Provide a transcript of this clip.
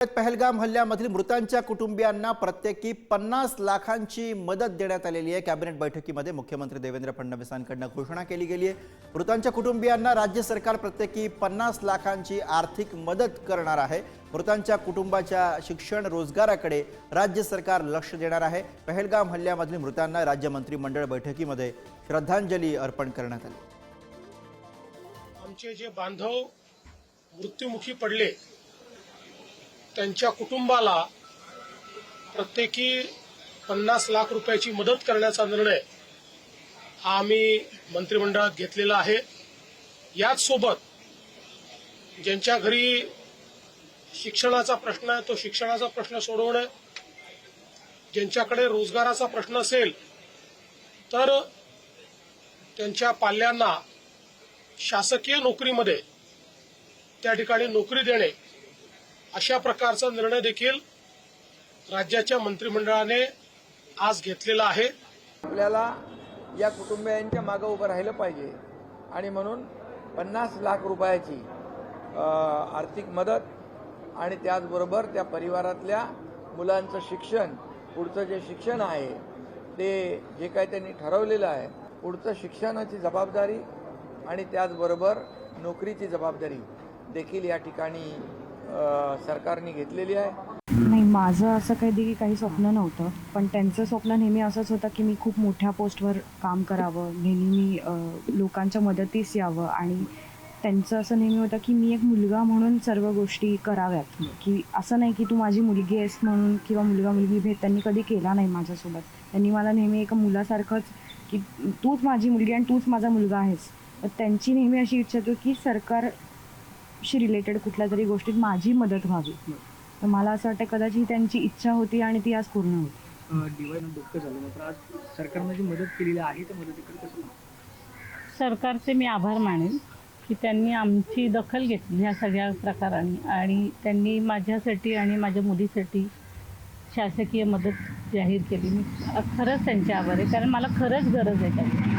पहलगाम हल्ल्यामधील मृतांच्या कुटुंबियांना प्रत्येकी 50 लाखांची मदत देण्यात आलेली आहे। कॅबिनेट बैठकीमध्ये मुख्यमंत्री देवेंद्र फडणवीसांकडून घोषणा केली गेली आहे। मृतांच्या कुटुंबियांना राज्य सरकार प्रत्येकी 50 लाखांची आर्थिक मदत करणार आहे। मृतांच्या कुटुंबाच्या शिक्षण रोजगाराकडे राज्य सरकार लक्ष देणार आहे। पहलगाम हल्ल्यामधील मृतांना राज्य मंत्रिमंडळ बैठकीमध्ये श्रद्धांजली अर्पण करण्यात आली। आमचे जे बांधव मृत्युमुखी पडले त्यांच्या कुटुंबाला प्रत्येकी 50 लाख रुपयाची मदत करण्याचा निर्णय हा आम्ही मंत्रिमंडळात घेतलेला आहे। याच सोबत ज्यांच्या घरी शिक्षणाचा प्रश्न आहे तो शिक्षणाचा प्रश्न सोडवणे, ज्यांच्याकडे रोजगाराचा प्रश्न असेल तर त्यांच्या पाल्यांना शासकीय नोकरीमध्ये त्या ठिकाणी नोकरी देणे, अशा प्रकारचा निर्णय देखील राज्याच्या मंत्रिमंडळाने आज घेतलेला आहे। आपल्याला या कुटुंबियांच्या मागे उभं राहिलं पाहिजे आणि म्हणून 50 लाख रुपयाची आर्थिक मदत आणि त्याचबरोबर त्या परिवारातल्या मुलांचं शिक्षण, पुढचं जे शिक्षण आहे ते जे काही त्यांनी ठरवलेलं आहे, पुढचं शिक्षणाची जबाबदारी आणि त्याचबरोबर नोकरीची जबाबदारी देखील या ठिकाणी सरकारने घेतलेली आहे। नाही, माझं असं काही स्वप्न नव्हतं, पण त्यांचं स्वप्न नेहमी असंच होतं की मी खूप मोठ्या पोस्टवर काम करावं, नेहमी मी लोकांच्या मदतीस यावं आणि त्यांचं असं नेहमी होतं की मी एक मुलगा म्हणून सर्व गोष्टी कराव्यात, की असं नाही की तू माझी मुलगी आहेस म्हणून किंवा मुलगा मुलगी भेद त्यांनी कधी केला नाही माझ्यासोबत। त्यांनी मला नेहमी एका मुलासारखंच की तूच माझी मुलगी आणि तूच माझा मुलगा आहेस। तर त्यांची नेहमी अशी इच्छा होती की सरकारशी रिलेटेड कुठल्या तरी गोष्टीत माझी मदत व्हावी। तर मला असं वाटतं कदाचित त्यांची इच्छा होती आणि ती आज पूर्ण होती। दिवाळीनं दुःख झालं, मात्र आज सरकारने जी मदत केलेली आहे त्या मदतीकडे कसं सरकारचे मी आभार मानेन की त्यांनी आमची दखल घेतली ह्या सगळ्या प्रकारांनी आणि त्यांनी माझ्यासाठी आणि माझ्या मुलीसाठी शासकीय मदत जाहीर केली। मी खरंच त्यांचे आभार आहे, कारण मला खरंच गरज आहे त्यांची।